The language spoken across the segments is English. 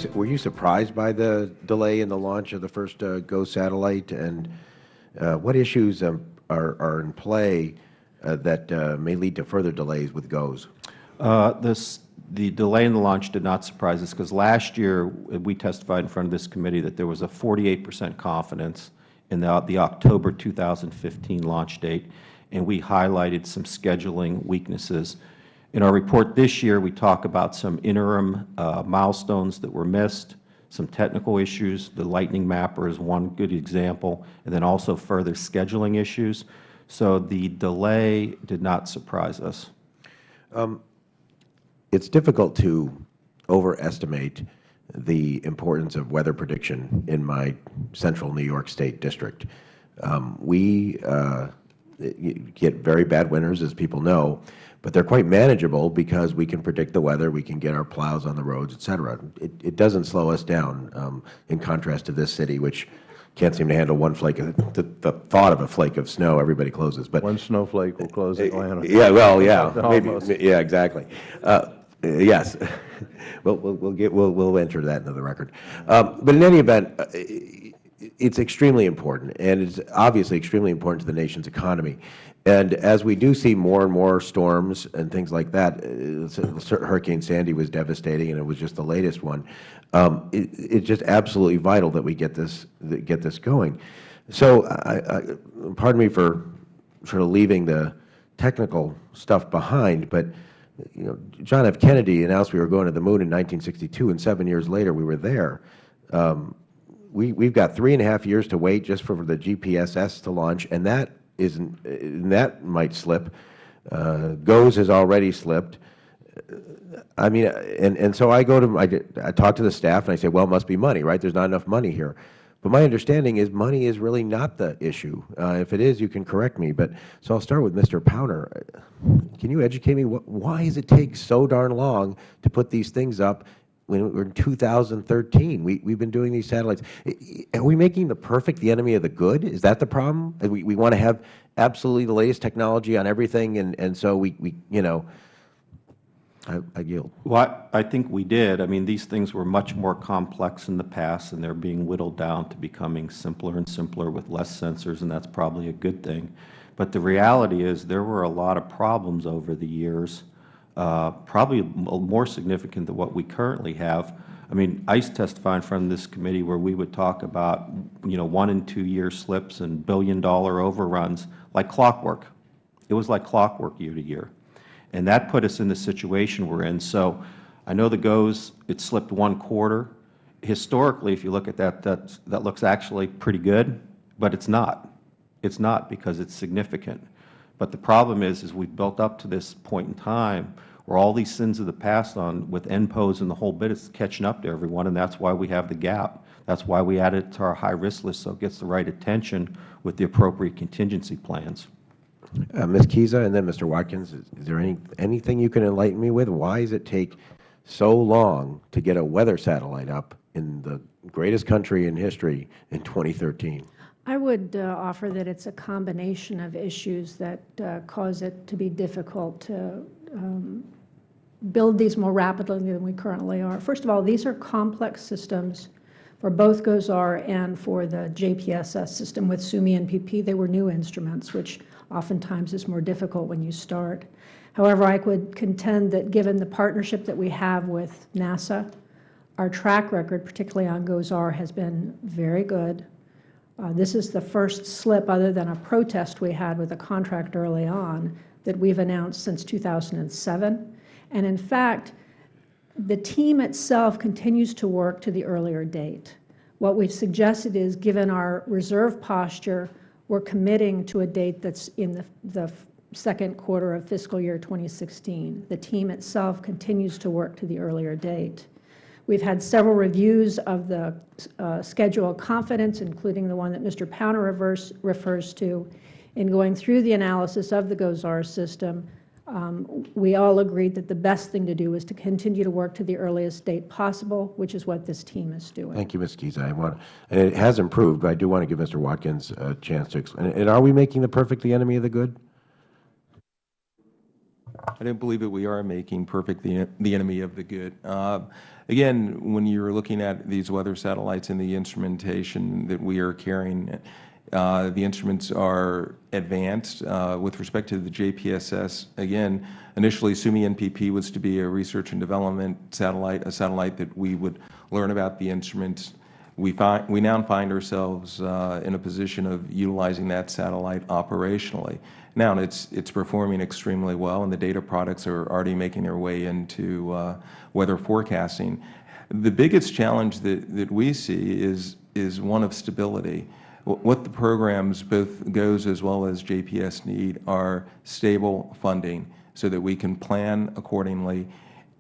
were you surprised by the delay in the launch of the first GO satellite, and what issues are in play that may lead to further delays with GOES? The delay in the launch did not surprise us, because last year we testified in front of this committee that there was a 48% confidence in the October 2015 launch date, and we highlighted some scheduling weaknesses. In our report this year, we talk about some interim milestones that were missed, some technical issues. The Lightning Mapper is one good example, and then also further scheduling issues. So the delay did not surprise us. It's difficult to overestimate the importance of weather prediction in my central New York State district. We get very bad winters, as people know, but they're quite manageable because we can predict the weather, we can get our plows on the roads, et cetera. It doesn't slow us down, in contrast to this city, which can't seem to handle one flake of the thought of a flake of snow. Everybody closes. But one snowflake will close Atlanta. Yeah, well, yeah, maybe, yeah, exactly. Yes, we'll enter that into the record. But in any event, it's extremely important, and it's obviously extremely important to the nation's economy. And as we do see more and more storms and things like that, Hurricane Sandy was devastating, and it was just the latest one. It's just absolutely vital that we get this going. So, pardon me for sort of leaving the technical stuff behind, but John F. Kennedy announced we were going to the moon in 1962, and 7 years later we were there. We've got 3.5 years to wait just for the GPSS to launch, and that might slip. GOES has already slipped. I mean, and so I talk to the staff and I say, well, it must be money, right? There's not enough money here. But my understanding is money is really not the issue. If it is, you can correct me. But so I'll start with Mr. Powner. Can you educate me? Why does it take so darn long to put these things up when we're in 2013? We've been doing these satellites. Are we making the perfect the enemy of the good? Is that the problem? We want to have absolutely the latest technology on everything, and so we I yield. Well, I think we did. I mean, these things were much more complex in the past, and they're being whittled down to becoming simpler and simpler with less sensors, and that's probably a good thing. But the reality is there were a lot of problems over the years, probably more significant than what we currently have. I mean, I used to testify in front of this committee where we would talk about, 1 and 2 year slips and billion-dollar overruns like clockwork. It was like clockwork year to year. And that put us in the situation we're in. So I know the GOES, it slipped 1 quarter. Historically, if you look at that, that looks actually pretty good, but it's not. It's not, because it's significant. But the problem is we've built up to this point in time where all these sins of the past with NPOs and the whole bit is catching up to everyone, and that's why we have the gap. That's why we added it to our high-risk list, so it gets the right attention with the appropriate contingency plans. Ms. Kicza and then Mr. Watkins, is there anything you can enlighten me with? Why does it take so long to get a weather satellite up in the greatest country in history in 2013? I would offer that it's a combination of issues that cause it to be difficult to build these more rapidly than we currently are. First of all, these are complex systems for both GOES-R and for the JPSS system. With SUMI and PP, they were new instruments, which oftentimes is more difficult when you start. However, I would contend that given the partnership that we have with NASA, our track record, particularly on GOES-R, has been very good. This is the first slip, other than a protest we had with a contract early on, that we've announced since 2007. And in fact, the team itself continues to work to the earlier date. What we've suggested is, given our reserve posture, we're committing to a date that's in the second quarter of fiscal year 2016. The team itself continues to work to the earlier date. We've had several reviews of the schedule of confidence, including the one that Mr. Powner refers to. In going through the analysis of the GOES-R system, we all agreed that the best thing to do is to continue to work to the earliest date possible, which is what this team is doing. Thank you, Ms. Kicza. And it has improved, but I do want to give Mr. Watkins a chance to explain. And are we making the perfect the enemy of the good? I don't believe that we are making perfect the enemy of the good. Again, when you're looking at these weather satellites and the instrumentation that we are carrying, the instruments are advanced. With respect to the JPSS, again, initially SUMI NPP was to be a research and development satellite, a satellite that we would learn about the instruments. We now find ourselves in a position of utilizing that satellite operationally. Now it's performing extremely well, and the data products are already making their way into weather forecasting. The biggest challenge that we see is one of stability. What the programs, both GOES as well as JPS, need are stable funding so that we can plan accordingly,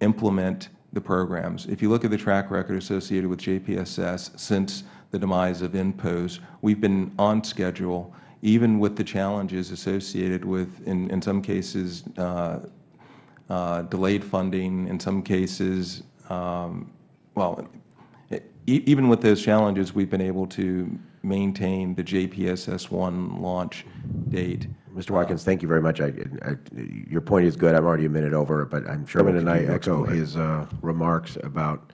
implement the programs. If you look at the track record associated with JPSS since the demise of INPOS, we've been on schedule, even with the challenges associated with, in some cases, delayed funding, in some cases, even with those challenges, we've been able to maintain the JPSS-1 launch date. Mr. Watkins, thank you very much. Your point is good. I'm already a minute over, but I'm sure and I echo his remarks about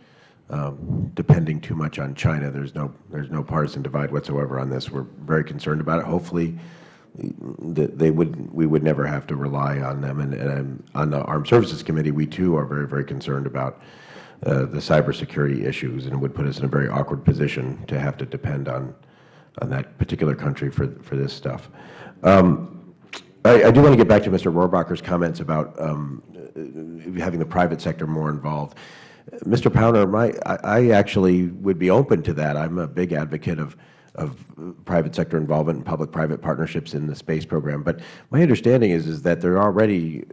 depending too much on China. There's no partisan divide whatsoever on this. We're very concerned about it. Hopefully, we would never have to rely on them. And on the Armed Services Committee, we too are very, very concerned about the cybersecurity issues, and it would put us in a very awkward position to have to depend on that particular country for this stuff. I do want to get back to Mr. Rohrabacher's comments about having the private sector more involved. Mr. Powner, I actually would be open to that. I'm a big advocate of private sector involvement and public-private partnerships in the space program. But my understanding is that there are already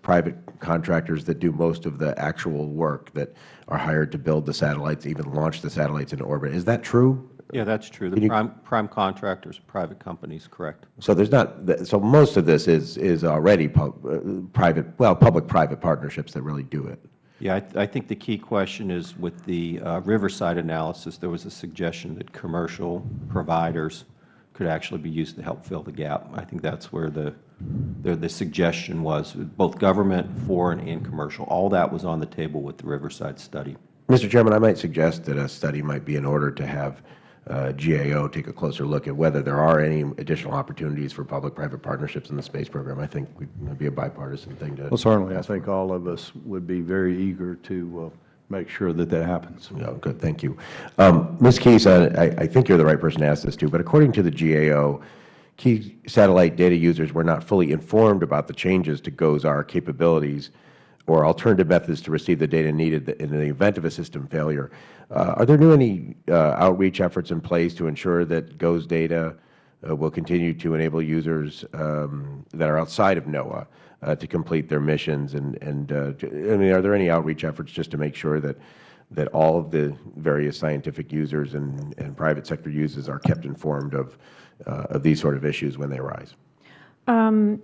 private contractors that do most of the actual work, that are hired to build the satellites, even launch the satellites into orbit. Is that true? Yeah, that's true. The prime contractors, private companies, correct. So there's not. So most of this is already public-private partnerships that really do it. Yeah, I think the key question is with the Riverside analysis, there was a suggestion that commercial providers could actually be used to help fill the gap. I think that's where the suggestion was, both government, foreign, and commercial. All that was on the table with the Riverside study. Mr. Chairman, I might suggest that a study might be in order to have GAO take a closer look at whether there are any additional opportunities for public-private partnerships in the space program. I think it would be a bipartisan thing to. Well, certainly, I think all of us would be very eager to make sure that that happens. Yeah, good, thank you. Ms. Kicza, I think you're the right person to ask this to, but according to the GAO, key satellite data users were not fully informed about the changes to GOES-R capabilities or alternative methods to receive the data needed in the event of a system failure. Are there any outreach efforts in place to ensure that GOES data will continue to enable users that are outside of NOAA to complete their missions? And I mean, are there any outreach efforts just to make sure that all of the various scientific users and private sector users are kept informed of these sort of issues when they arise?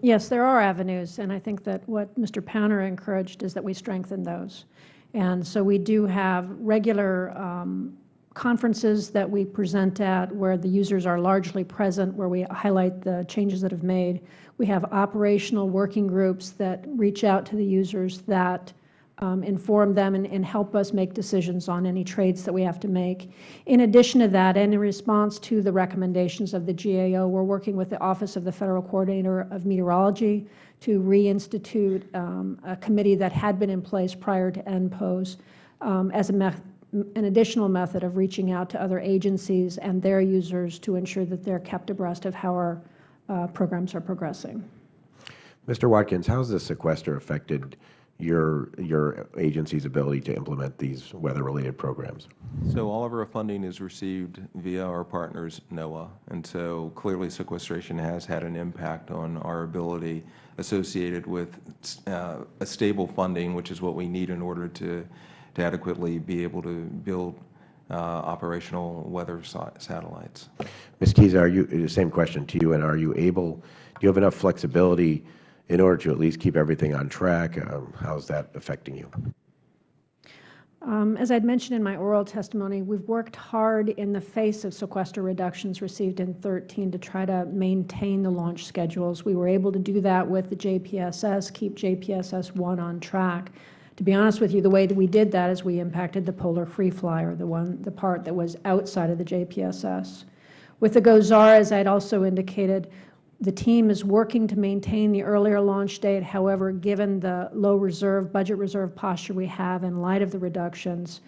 Yes, there are avenues, and I think that what Mr. Powner encouraged is that we strengthen those. And so we do have regular conferences that we present at where the users are largely present, where we highlight the changes that have made. We have operational working groups that reach out to the users that inform them and help us make decisions on any trades that we have to make. In addition to that, and in response to the recommendations of the GAO, we're working with the Office of the Federal Coordinator of Meteorology to reinstitute a committee that had been in place prior to NPOS as an additional method of reaching out to other agencies and their users to ensure that they're kept abreast of how our programs are progressing. Mr. Watkins, how has the sequester affected your agency's ability to implement these weather-related programs? So all of our funding is received via our partners, NOAA, and so clearly sequestration has had an impact on our ability associated with a stable funding, which is what we need in order to adequately be able to build operational weather satellites. Ms. Kicza, the same question to you, and do you have enough flexibility in order to at least keep everything on track? How's that affecting you? As I'd mentioned in my oral testimony, we've worked hard in the face of sequester reductions received in 13 to try to maintain the launch schedules. We were able to do that with the JPSS, keep JPSS-1 on track. To be honest with you, the way that we did that is we impacted the polar free flyer, the part that was outside of the JPSS. With the GOZAR, as I'd also indicated, the team is working to maintain the earlier launch date. However, given the low budget reserve posture we have in light of the reductions,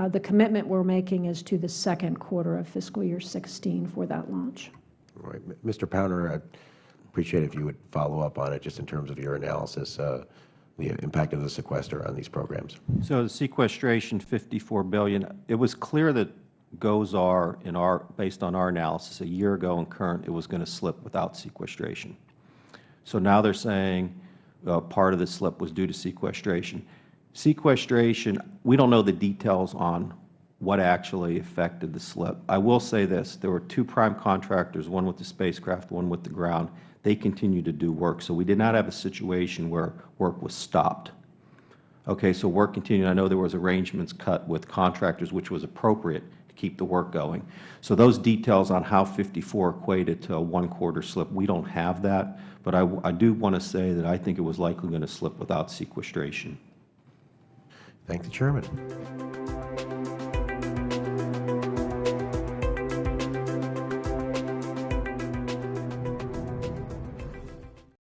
the commitment we're making is to the second quarter of fiscal year 16 for that launch. All right. Mr. Powner, I'd appreciate if you would follow up on it just in terms of your analysis, the impact of the sequester on these programs. So the sequestration, $54 billion, it was clear that GOZAR, based on our analysis a year ago and current, it was going to slip without sequestration. So now they're saying part of the slip was due to sequestration. Sequestration, we don't know the details on what actually affected the slip. I will say this, there were two prime contractors, one with the spacecraft, one with the ground. They continue to do work. So we did not have a situation where work was stopped. Okay, so work continued. I know there was arrangements cut with contractors, which was appropriate to keep the work going. So those details on how 54 equated to a one-quarter slip, we don't have that. But I do want to say that I think it was likely going to slip without sequestration. Thank the Chairman.